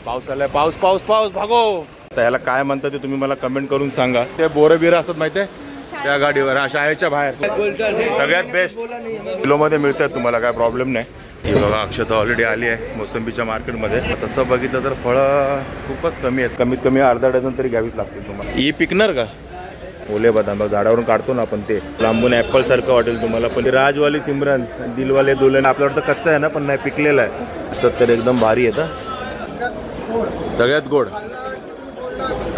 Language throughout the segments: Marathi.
पाऊस आलाय, पाऊस पाऊस पाऊस भागो. त्याला काय म्हणतात ते तुम्ही मला कमेंट करून सांगा. ते बोरं बिरं असतात माहिती आहे त्या गाडीवर, शाळेच्या बाहेर सगळ्यात बेस्ट किलोमध्ये मिळतात तुम्हाला, काय प्रॉब्लेम नाही. ही बघा अक्षता ऑलरेडी आली आहे मोसंबीच्या मार्केटमध्ये. तसं बघितलं तर फळं खूपच कमी आहेत, कमीत कमी अर्धा डझन तरी घ्यावीच लागतील तुम्हाला. ही पिकणार का? ओले बदाम झाडावरून काढतो ना आपण, ते लांबून ॲपल सारखं वाटेल तुम्हाला, पण राजवाली सिमरन दिलवाले दुल्हन आपल्याला वाटतं कच्चा आहे ना, पण नाही पिकलेला आहे तर एकदम भारी येतं, सगळ्यात गोड.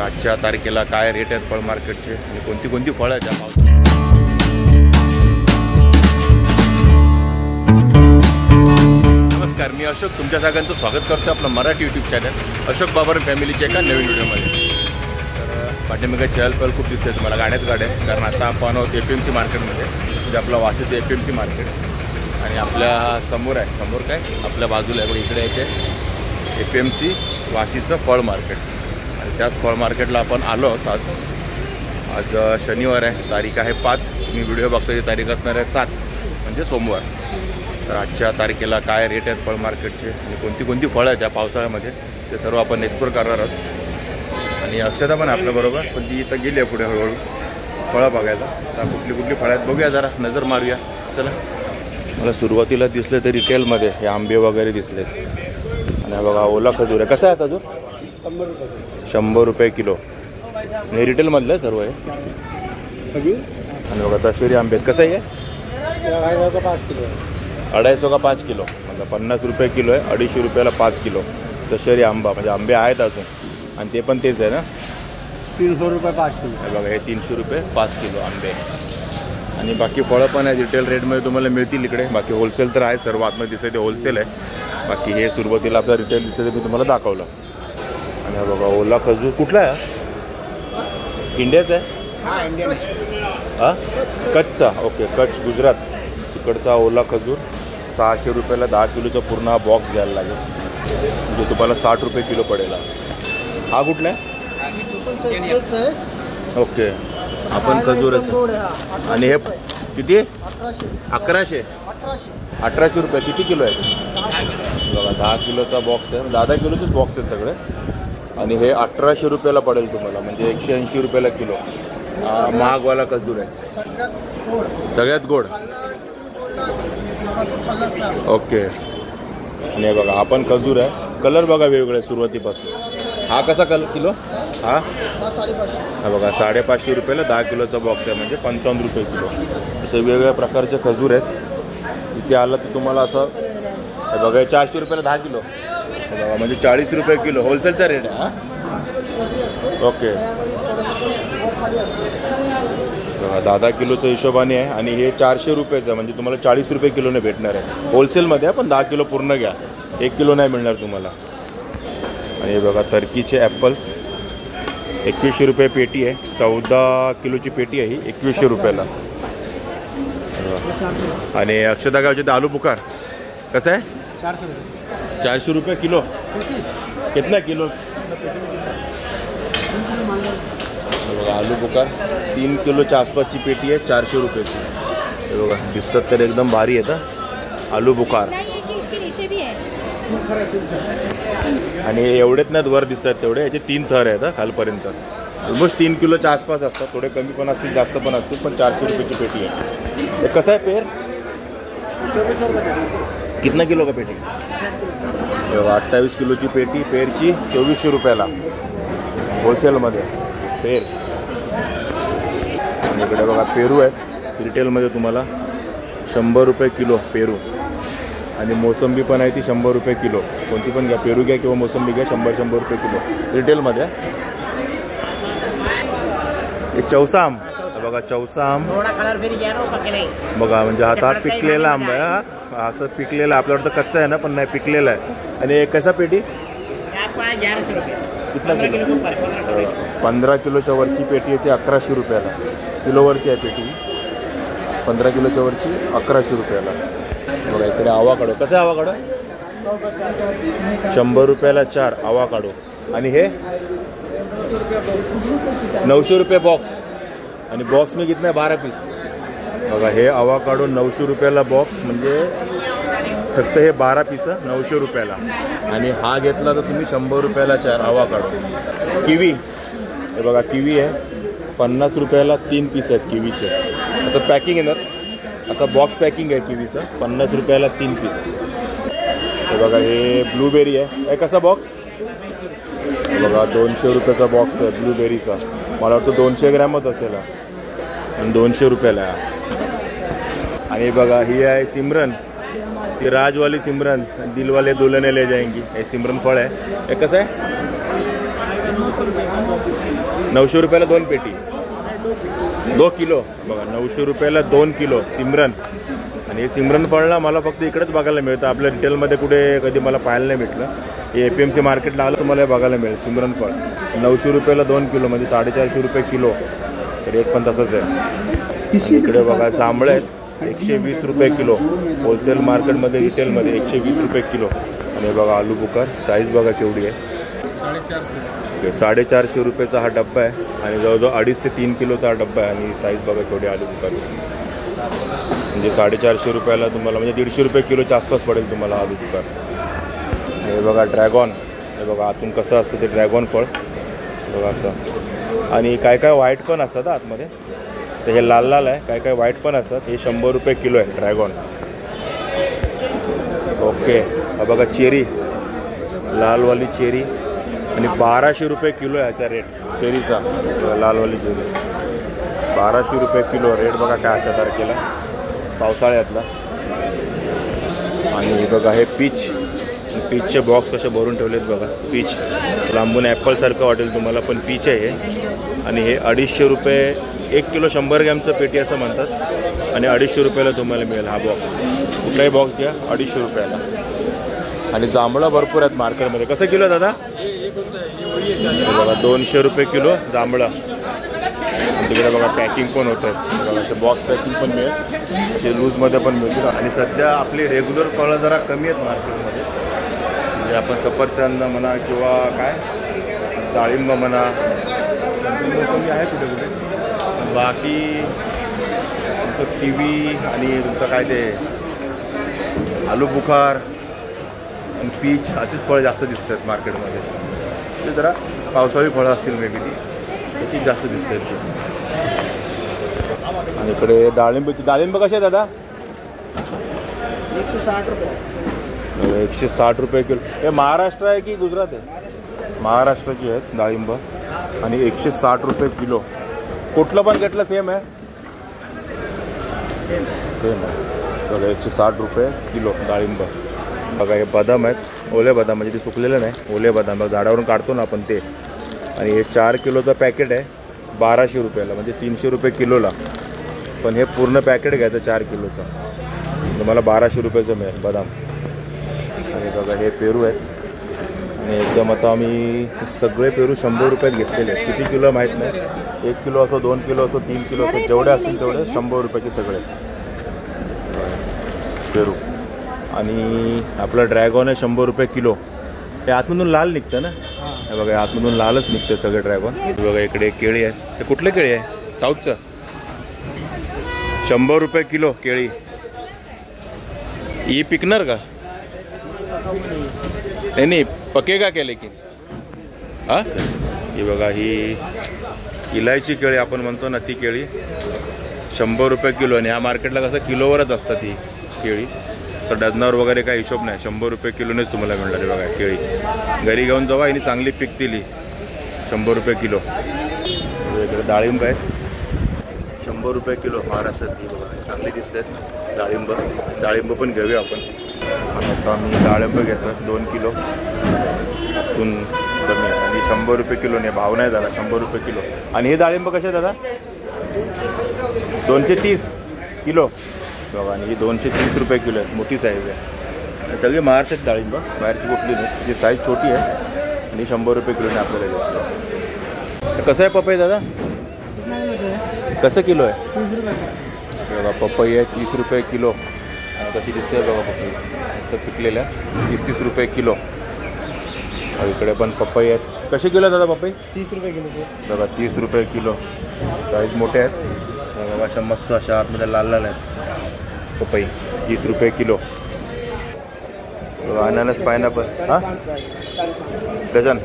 आजच्या तारखेला काय रेट आहेत फळ मार्केटचे आणि कोणती कोणती फळं आहेत त्या पावसात. नमस्कार, मी अशोक तुमच्या सगळ्यांचं स्वागत करतो आपलं मराठी यूट्यूब चॅनल अशोक बाबर फॅमिलीच्या एका नवीन व्हिडिओमध्ये. तर पाठीमागे चहल पहल खूप दिसते तुम्हाला, गाड्यात गाड्या, कारण आता आपण आहोत FMC मार्केटमध्ये, म्हणजे आपलं वाशीचं FMC मार्केट. आणि आपल्या समोर आहे, समोर काय आपल्या बाजूला आहे, पण इकडे यायचे FMC वाशीचं फळ मार्केट. आणि त्याच फळ मार्केटला आपण आलो आहोत. आज शनिवार आहे, तारीख आहे 5. मी व्हिडिओ बघतो ती तारीख असणार आहे 7 म्हणजे सोमवार. तर आजच्या तारखेला काय रेट आहेत फळ मार्केटचे आणि कोणती कोणती फळं आहेत त्या पावसाळ्यामध्ये ते सर्व आपण एक्सप्लोर करणार आहोत. आणि अक्षता पण आपल्याबरोबर, पण ती इथं गेली आहे पुढे हळूहळू फळं बघायला. आता कुठली कुठली फळं आहेत बघूया, जरा नजर मारूया. चला. मला सुरुवातीला दिसले तर रिटेलमध्ये हे आंबे वगैरे दिसले. आणि बघा ओला खजूर आहे, कसा आहे खजूर? 100 रुपये किलो. आणि रिटेलमधलं आहे सर्व हे. आणि बघा दशेरी आंबे कसं आहे? 250 का 5 किलो, म्हणजे 50 रुपये किलो आहे. 250 रुपयाला 5 किलो दशेरी आंबा, म्हणजे आंबे आहेत अजून. आणि ते पण तेच आहे ना, 300 रुपये 5 किलो. बघा हे 300 रुपये 5 किलो आंबे. आणि बाकी फळं पण आहेत रिटेल रेटमध्ये तुम्हाला मिळतील इकडे. बाकी होलसेल तर आहे, सर्व आतमध्ये दिसते ते होलसेल आहे. बाकी हे सुरुवातीला आपलं रिटेल दिसतं ते मी तुम्हाला दाखवलं. आणि बघा ओला खजूर कुठला आहे? इंडियाचा आहे? हां कच्छचा, ओके. कच्छ गुजरात तिकडचा ओला खजूर 600 रुपयाला 10 किलोचा पूर्ण हा बॉक्स घ्यायला लागेल, म्हणजे तुम्हाला 60 रुपये किलो पडेल. हा कुठला आहे? ओके, आपण खजूरच. आणि हे किती आहे? 1100. 1800 रुपये. किती किलो आहे? बघा 10 किलोचा बॉक्स आहे, 10 किलोचेच बॉक्स आहे सगळे. आणि हे 1800 रुपयाला पडेल तुम्हाला, म्हणजे 180 रुपयाला किलो. महागवाला खजूर आहे, सगळ्यात गोड. ओके. आणि बघा हा पण खजूर आहे, कलर बघा वेगवेगळे सुरुवातीपासून. हा कसा किलो? हा बघा 550 रुपयाला 10 किलोचा बॉक्स आहे, म्हणजे 55 रुपये किलो. असे वेगवेगळ्या प्रकारचे खजूर आहेत. इथे आलं तर तुम्हाला असं बघा 400 रुपयाला 10 किलो, बघा म्हणजे 40 रुपये किलो होलसेलचा रेट आहे. हां ओके. बघा 10 किलोचं हिशोबाने आहे. आणि हे 400 रुपयाचं, म्हणजे तुम्हाला 40 रुपये किलोने भेटणार आहे होलसेलमध्ये. पण 10 किलो पूर्ण घ्या, 1 किलो नाही मिळणार तुम्हाला. आणि हे बघा टर्कीचे ॲपल्स 2100 रुपये पेटी आहे. 14 किलोची पेटी आहे ही, 2100 रुपयाला. आणि अक्षता गावचे ते आलू बुखार कसं आहे? 400 रुपये किलो. कितना किलो? बघा आलू बुखार 3 किलोच्या आसपासची पेटी आहे, 400 रुपयाची. हे बघा दिसतात तर एकदम भारी येतं आलू बुखार. आणि एवढेच नाहीत वर दिसतात तेवढे, याचे 3 थर आहेत खालपर्यंत. ऑलमोस्ट 3 किलोच्या आसपास असतात, थोडे कमी पण असतील जास्त पण असतील, पण 400 रुपयाची पेटी आहे. हे कसं आहे पेर? 24 रुपये. कितना किलो का पेटी? 28 किलोची पेटी पेरची 2400 रुपयाला होलसेलमध्ये पेर. आणि इकडे बघा पेरू आहेत रिटेलमध्ये तुम्हाला 100 रुपये किलो पेरू. आणि मोसंबी पण आहे ती 100 रुपये किलो. कोणती पण घ्या, पेरू घ्या किंवा मोसंबी घ्या, 100 रुपये किलो रिटेलमध्ये. हे चौसा आम बघा, चौसा आम बघा, म्हणजे हातात पिकलेला आंबा आहे. असं पिकलेलं आपल्याला वाटतं कच्चा आहे ना, पण नाही पिकलेला आहे. आणि एक कसा पेटी? कितना किलो? 15 किलोच्या वरची पेटी आहे ती 1100 रुपयाला किलोवरती आहे पेटी. 15 किलोच्या वरची 1100 रुपयाला. बघा इकडे आवाकाडो कसं आहे? आवाकाडो 100 रुपयाला 4 आवाकाडो. आणि हे 900 रुपये बॉक्स. आणि बॉक्स में कितना है? 12 पीस. बघा हे आवाकाडो 900 रुपयाला बॉक्स, म्हणजे फक्त हे 12 पिसं 900 रुपयाला. आणि हा घेतला तर तुम्ही 100 रुपयाला 4 हवा काढून. किवी हे बघा, किवी आहे 50 रुपयाला 3 पीस आहेत किवीचे. असं पॅकिंग आहे ना, असं बॉक्स पॅकिंग आहे किवीचं, 50 रुपयाला 3 पीस. हे बघा, हे ब्लूबेरी आहे. हे कसा बॉक्स? हे बघा 200 रुपयाचा बॉक्स आहे ब्लूबेरीचा. मला वाटतं 200 ग्रॅमच असेल आणि 200 रुपयाला आहे. आणि बघा ही आहे सिमरन, ती राजवाली सिमरन, दिलवाले दुल्हने ले जाएंगी. हे सिमरन फळ आहे. हे कसं आहे? 900 रुपयाला 2 पेटी, 2 किलो. बघा 900 रुपयाला 2 किलो सिमरन. आणि हे सिमरन फळला मला फक्त इकडेच बघायला मिळतं, आपल्या रिटेलमध्ये कुठे कधी मला पाहायला नाही भेटलं. हे APMC मार्केटला आलं तुम्हाला बघायला मिळेल सिमरन फळ. 900 रुपयाला 2 किलो म्हणजे 450 रुपये किलो. रेट पण तसंच आहे. आणि इकडे बघा जांभळं आहेत 120 रुपये किलो. होलसेल मार्केटमध्ये रिटेलमध्ये 120 रुपये किलो. आणि बघा आलू बुखार, साईज बघा केवढी आहे, 450 रुपयाचा हा डब्बा आहे. आणि जवळजवळ 2.5 ते 3 किलोचा हा डब्बा आहे. आणि साईज बघा केवढी आलू बुखारची, म्हणजे 450 रुपयाला तुम्हाला, म्हणजे 150 रुपये किलोच्या आसपास पडेल तुम्हाला आलू बुखार. हे बघा ड्रॅगॉन, हे बघा आतून कसं असतं ते ड्रॅगॉन फळ बघा असं. आणि काय काय व्हाईट पण असतात आतमध्ये, तर हे लाल लाल आहे, काय काय व्हाईट पण असतात. हे 100 रुपये किलो आहे ड्रॅगॉन. ओके. हा बघा चेरी, लालवाली चेरी, आणि 1200 रुपये किलो आहे ह्याचा रेट चेरीचा. लालवाली चेरी 1200 रुपये किलो रेट बघा काय आजच्या तारखेला पावसाळ्यातला. आणि बघा हे पीच, पीचचे बॉक्स कसे भरून ठेवलेत बघा. पीच लांबून ॲपलसारखं वाटेल तुम्हाला, पण पीच आहे हे. आणि हे 250 रुपये 1 किलो 100 ग्रॅमचं पेटी असं म्हणतात. आणि 250 रुपयाला तुम्हाला मिळेल हा बॉक्स. कुठलाही बॉक्स घ्या 250 रुपयाला. आणि जांभळं भरपूर आहेत मार्केटमध्ये. कसं किलो दादा? बघा 200 रुपये किलो जांभळं. तिकडे बघा पॅकिंग पण होत आहेत बघा, असे बॉक्स पॅकिंग पण मिळेल, असे लूजमध्ये पण मिळतील. आणि सध्या आपली रेग्युलर फळं जरा कमी आहेत मार्केटमध्ये, म्हणजे आपण सफरचंद म्हणा किंवा काय डाळिंब म्हणा कमी आहे कुठे कुठे. बाकी तुमचं किवी आणि तुमचं काय ते आलू बुखार आणि पीच अशीच फळं जास्त दिसत आहेत मार्केटमध्ये. ते जरा पावसाळी फळं असतील मे बी, ती त्याची जास्त दिसत आहेत. आणि इकडे डाळिंबची, डाळिंब कसे आहे दादा? 160 रुपये. 160 रुपये किलो. हे महाराष्ट्र आहे की गुजरात आहे? महाराष्ट्राची आहेत डाळिंब. आणि 160 रुपये किलो. कुठलं पण घेतलं सेम आहे? सेम आहे बघा, 160 रुपये किलो डाळिंब. बघा हे बदाम आहेत, ओले बदाम, म्हणजे ते सुकलेले नाही, ओले बदाम बघा झाडावरून काढतो ना आपण ते. आणि हे 4 किलोचं पॅकेट आहे 1200 रुपयाला, म्हणजे 300 रुपये किलोला. पण हे पूर्ण पॅकेट घ्यायचं 4 किलोचं, तुम्हाला 1200 रुपयाचं मिळेल बदाम. आणि बघा हे पेरू आहेत. आणि एकदम आता आम्ही सगळे पेरू 100 रुपयात घेतलेले आहेत. किती किलो माहीत नाही, 1 किलो असो 2 किलो असो 3 किलो असो, जेवढे असतील तेवढे 100 रुपयाचे सगळे पेरू. आणि आपला ड्रॅगॉन आहे 100 रुपये किलो. हे आतमधून लाल निघतं ना, हे बघा आतमधून लालच निघतं सगळे ड्रॅगॉन. बघा इकडे केळी आहे. हे कुठले केळी आहे? साऊथचं. 100 रुपये किलो केळी. ही पिकणार का? नाही पकेगा क्या लेकिन? हां ही बघा, ही इलायची केळी आपण म्हणतो ना, ती केळी 100 रुपये किलो. आणि ह्या मार्केटला कसं किलोवरच असतात ही केळी, तर डझनावर वगैरे काही हिशोब नाही. 100 रुपये किलोनेच तुम्हाला मिळणार आहे बघा केळी. घरी घेऊन जावा आणि चांगली पिकतील. 100 रुपये किलो. इकडे डाळिंब आहेत 100 रुपये किलो महाराष्ट्रातली बघा, चांगली दिसतात डाळिंब. डाळिंब पण घेऊया आपण. आता मी डाळिंब घेतो 2 किलो, तून कमी आहे. आणि 100 रुपये किलो नाही, भाव नाही झाला, 100 रुपये किलो. आणि हे डाळिंब कसे आहे दादा? 230 किलो बघा. आणि ही 230 रुपये किलो आहे, मोठी साईज आहे. सगळी महाराष्ट्रात डाळिंब, बाहेरची कुठली नाही. जी साईज छोटी आहे. आणि 100 रुपये किलोने आपल्याला घेतलं. कसं आहे पपई दादा? कसं किलो आहे? 30 रुपये बघा पपई आहे 30 रुपये किलो. कशी दिसते बघा पपई, मस्त पिकलेल्या 30 रुपये किलो. इकडे पण पपई आहेत. कसे किलो दादा पपई? 30 रुपये किलो. बघा 30 रुपये किलो. साईज मोठे आहेत बघा, अशा मस्त अशा आतमध्ये लाल लाल आहेत पपई. 30 रुपये किलो. अननस पायनॅपल हां डझन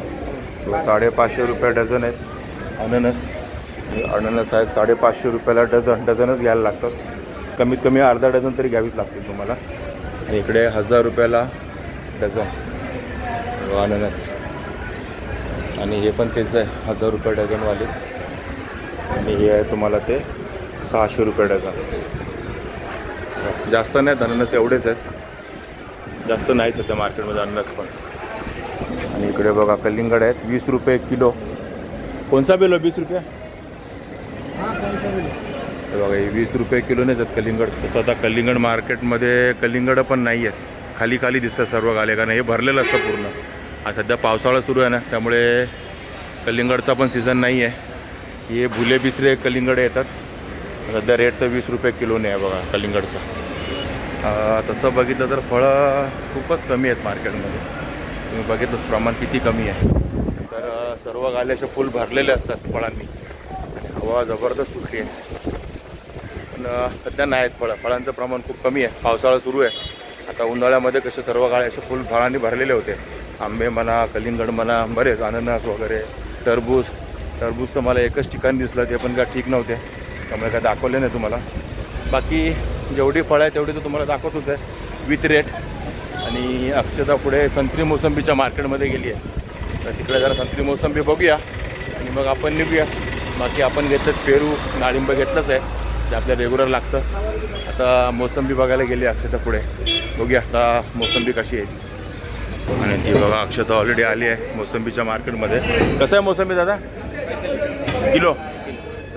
550 रुपये डझन आहेत अननस. अननस आहेत 550 रुपयाला डझनच घ्यायला लागतात. कमीत कमी अर्धा डझन तरी घ्यावीच लागतील तुम्हाला. आणि इकडे 1000 रुपयाला डझन अननस. आणि हे पण तेच आहे 1000 रुपये डझनवालेच. आणि हे आहे तुम्हाला ते 600 रुपये डझन. जास्त नाहीत अननस, एवढेच आहेत, जास्त नाही सध्या मार्केटमध्ये अननस पण. आणि इकडे बघा कलिंगड आहेत 20 रुपये किलो. कोणसा बिलो 20 रुपये बघा, हे 20 रुपये किलो नाही जात कलिंगड. तसं आता कलिंगड मार्केटमध्ये कलिंगड पण नाही आहेत, खाली खाली दिसतात सर्व गाले, कारण हे भरलेलं असतं पूर्ण. आता सध्या पावसाळा सुरू आहे ना, त्यामुळे कलिंगडचा पण सीझन नाही आहे. हे भुले बिसरे कलिंगड येतात. सध्या रेट तर 20 रुपये किलोने आहे बघा कलिंगडचा. तसं बघितलं तर फळं खूपच कमी आहेत मार्केटमध्ये. तुम्ही बघितलं प्रमाण किती कमी आहे. तर सर्व गाले असे फुल भरलेले असतात फळांनी. हवा जबरदस्त सुटली आहे. पण सध्या नाही आहेत फळांचं प्रमाण खूप कमी आहे. पावसाळा सुरू आहे. आता उन्हाळ्यामध्ये कसे सर्व गाळे असे फुल फळांनी भरलेले होते. आंबे म्हणा, कलिंगड म्हणा, बरेच अननस वगैरे, टरबूज तर मला एकच ठिकाणी दिसलं, ते पण काय ठीक नव्हते, त्यामुळे काय दाखवले नाही तुम्हाला. बाकी जेवढी फळं आहे तेवढी तर तुम्हाला दाखवतोच आहे विथ रेट. आणि अक्षता पुढे संत्री मोसंबीच्या मार्केटमध्ये गेली आहे, तर तिकडे जरा संत्री मोसंबी बघूया आणि मग आपण निघूया. बाकी आपण घेतलं पेरू, डाळिंब घेतलंच आहे, ते आपल्या रेग्युलर लागतं. आता मोसंबी बघायला गेली अक्षता पुढे, बघूया आता मोसंबी कशी आहे. आणि ती बघा अक्षता ऑलरेडी आली आहे मोसंबीच्या मार्केटमध्ये. कसं आहे मोसंबी दादा किलो?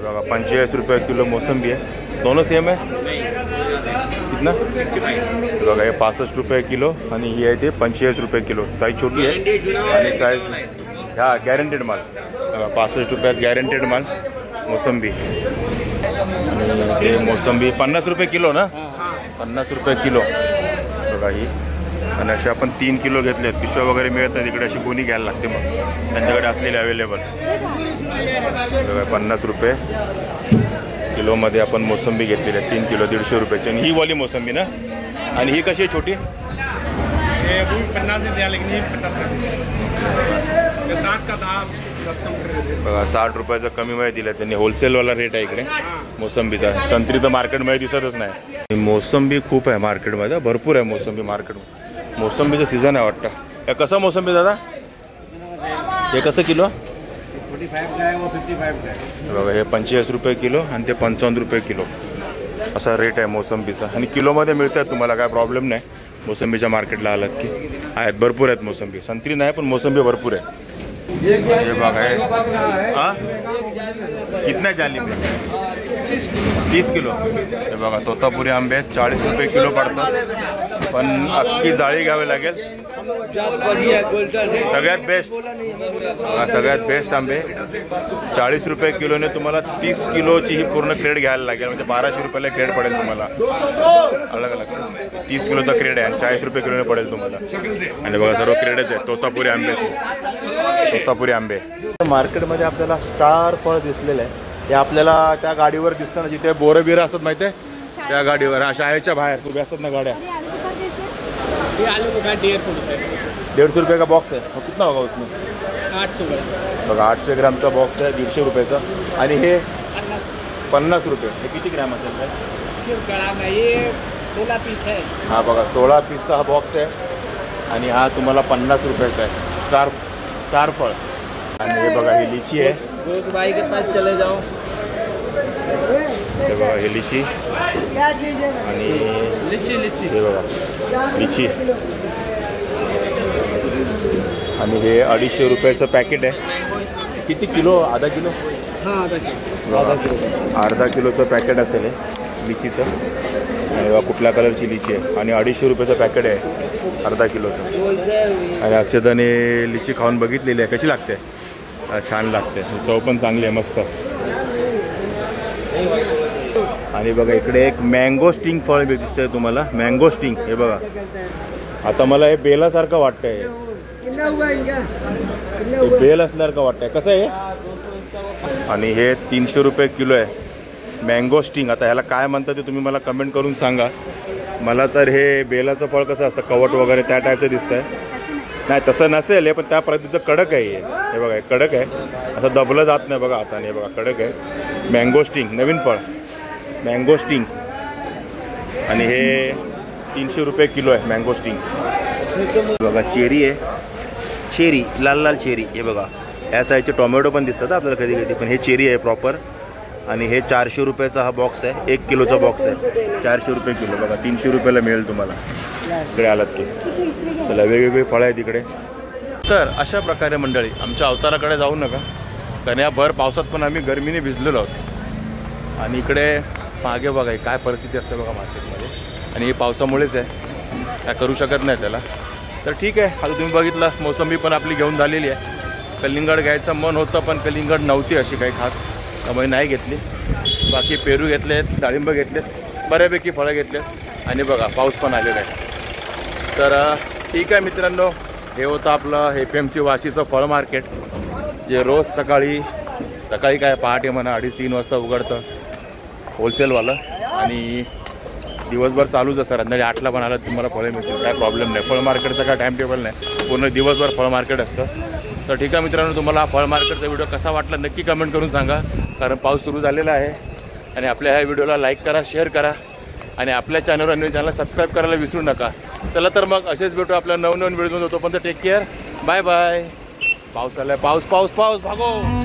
बघा 45 रुपये किलो मोसंबी आहे. दोनों सेम आहे कितना? बघा हे 65 रुपये किलो आणि ही आहे ते 45 रुपये किलो. साईज छोटी आहे आणि साईज ह्या गॅरंटेड माल. बघा 65 रुपयात गॅरंटेड माल मोसंबी. आणि ते मोसंबी 50 रुपये किलो ना, 50 रुपये किलो बघा ही. आणि असे आपण 3 किलो घेतले आहेत. पिशव्या वगैरे मिळत नाही तिकडे, अशी कोणी घ्यायला लागते मग त्यांच्याकडे असलेले अवेलेबल. 50 रुपये किलोमध्ये आपण मोसंबी घेतलेली आहे 3 किलो 150 रुपयाची. आणि ही वाली मोसंबी ना, आणि ही कशी आहे छोटी? 50 द्या, लेकिन ही 60 का था. बघा 60 रुपयाचं कमी मध्ये दिलं त्यांनी. होलसेलवाला रेट आहे इकडे मोसंबीचा. संत्री तर मार्केटमध्ये दिसतच नाही. मोसंबी खूप आहे मार्केटमध्ये, भरपूर आहे मोसंबी मार्केटमध्ये. मोसंबीचं सीझन आहे वाटतं. हे कसं मोसंबी दादा? हे कसं किलो? 45 का है, वो 55 का है. बघा हे 45 रुपये किलो आणि ते 55 रुपये किलो असा रेट आहे मोसंबीचा. आणि किलोमध्ये मिळतात तुम्हाला, काय प्रॉब्लेम नाही. मोसंबीच्या मार्केटला आलात की आहेत, भरपूर आहेत मोसंबी. संत्री नाही पण मोसंबी भरपूर आहे. हे बघा हे हां कितना जाली पे 30 किलो. हे बघा तोतापुरी आंबे आहेत 40 रुपये किलो पडतात, पण अख्खी जाळी घ्यावी लागेल. सगळ्यात बेस्ट बघा, सगळ्यात बेस्ट आंबे 40 रुपये किलोने. तुम्हाला 30 किलोची ही पूर्ण क्रेड घ्यायला लागेल, म्हणजे 1200 रुपयाला क्रेड पडेल तुम्हाला. अलग अलग 30 किलोचा क्रेड आहे आणि 40 रुपये किलोने पडेल तुम्हाला. आणि बघा सर्व क्रेडच आहे तोतापुरी आंबे. तोतापुरी आंबे मार्केटमध्ये आपल्याला स्टार फळ दिसलेलं आहे. हे आपल्याला त्या गाडीवर दिसतं ना, जिथे बोरं बिरं असतात माहिती आहे, त्या गाडीवर शाळेच्या बाहेर उभ्या असतात ना गाड्या. ये आलू को 150 रुपये. 150 रुपये का बॉक्स है. और कितना होगा उसमें? 800 बघा 800 ग्रामचा बॉक्स आहे 150 रुपयाचा. आणि हे 50 रुपये. हे किती ग्रॅम असेल काय? ये 16 पीस है. हा बघा 16 पीसचा हा बॉक्स आहे. आणि हा तुम्हाला 50 रुपयाचा आहे स्टार फळ. आणि हे बघा ही लिची आहे. दोस्त भाई के पास चले जाओ. हे बघा हे लिची आणि लिची हे बघा लिची. आणि हे 250 रुपयाचं पॅकेट आहे. किती किलो? अर्धा किलो. हां अर्धा किलोचं पॅकेट असेल हे लिचीचं. आणि बघा कुठल्या कलरची लिची आहे. आणि 250 रुपयाचं पॅकेट आहे अर्धा किलोचं. आणि अक्षताने लिची खाऊन बघितलेली आहे, कशी लागते? छान लागते, चव पण चांगली आहे मस्त. आणि बघा इकडे एक मँगो स्टिंग फळ दिसतंय तुम्हाला. मँगो स्टिंग हे बघा. आता मला हे बेलासारखं वाटतंय, बेल असल्यासारखं वाटतंय. कसं आहे? आणि हे 300 रुपये किलो आहे मँगो स्टिंग. आता ह्याला काय म्हणतात ते तुम्ही मला कमेंट करून सांगा. मला तर हे बेलाचं फळ कसं असतं कवट वगैरे त्या टाईपचं दिसतंय. नाही तसं नसेल हे, पण त्या पद्धतीचं कडक आहे हे बघा, हे कडक आहे, असं दबलं जात नाही बघा हाताने. हे बघा कडक आहे. मँगोस्टिंग नवीन फळ मँगोस्टिंग, आणि हे 300 रुपये किलो आहे मँगोस्टिंग. बघा चेरी आहे, चेरी लाल लाल चेरी. हे बघा या साईजचे टोमॅटो पण दिसतात आपल्याला कधी कधी, पण हे चेरी आहे प्रॉपर. आणि हे 400 रुपयाचा हा बॉक्स आहे, 1 किलोचा बॉक्स आहे. 400 रुपये किलो. बघा 300 रुपयाला मिळेल तुम्हाला इकडे आलात की. चला वेगवेगळे फळं आहेत इकडे. तर अशा प्रकारे मंडळी आमच्या अवताराकडे जाऊ नका, कारण या भर पावसात पण आम्ही गरमीने भिजलेलो आहोत. आणि इकडे मागे बघा काय परिस्थिती असते बघा मार्केटमध्ये, आणि हे पावसामुळेच आहे, काय करू शकत नाही त्याला. तर ठीक आहे, आता तुम्ही बघितलं मोसंबी पण आपली घेऊन झालेली आहे. कलिंगड घ्यायचं मन होतं पण कलिंगड नव्हती अशी काही खास, त्यामुळे नाही घेतली. बाकी पेरू घेतलेत, डाळिंब घेतलेत, बऱ्यापैकी फळं घेतलेत. आणि बघा पाऊस पण आलेला आहे. तर ठीक आहे मित्रांनो, हे होतं आपलं FMC वाशीचं फळ मार्केट, जे रोज सकाळी काय पहाटे म्हणा 2:30-3 वाजता उघडतं होलसेलवालं, आणि दिवसभर चालूच असतं. रात्री 8ला पण आलं तुम्हाला फळं मिळतील, काय प्रॉब्लेम नाही. फळ मार्केटचं काय टाईम टेबल नाही, पूर्ण दिवसभर फळ मार्केट असतं. तर ठीक आहे मित्रांनो, तुम्हाला हा फळ मार्केटचा व्हिडिओ कसा वाटला नक्की कमेंट करून सांगा, कारण पाऊस सुरू झालेला आहे. आणि आपल्या ह्या व्हिडिओला लाईक करा, शेअर करा, आणि आपल्या चॅनलवर नवीन चॅनलला सबस्क्राईब करायला विसरू नका. चला तर मग असेच भेटू आपल्या नवनवीन व्हिडिओ होतो. पण टेक केअर, बाय बाय. पाऊस आलाय, पाऊस पाऊस पाऊस भागो.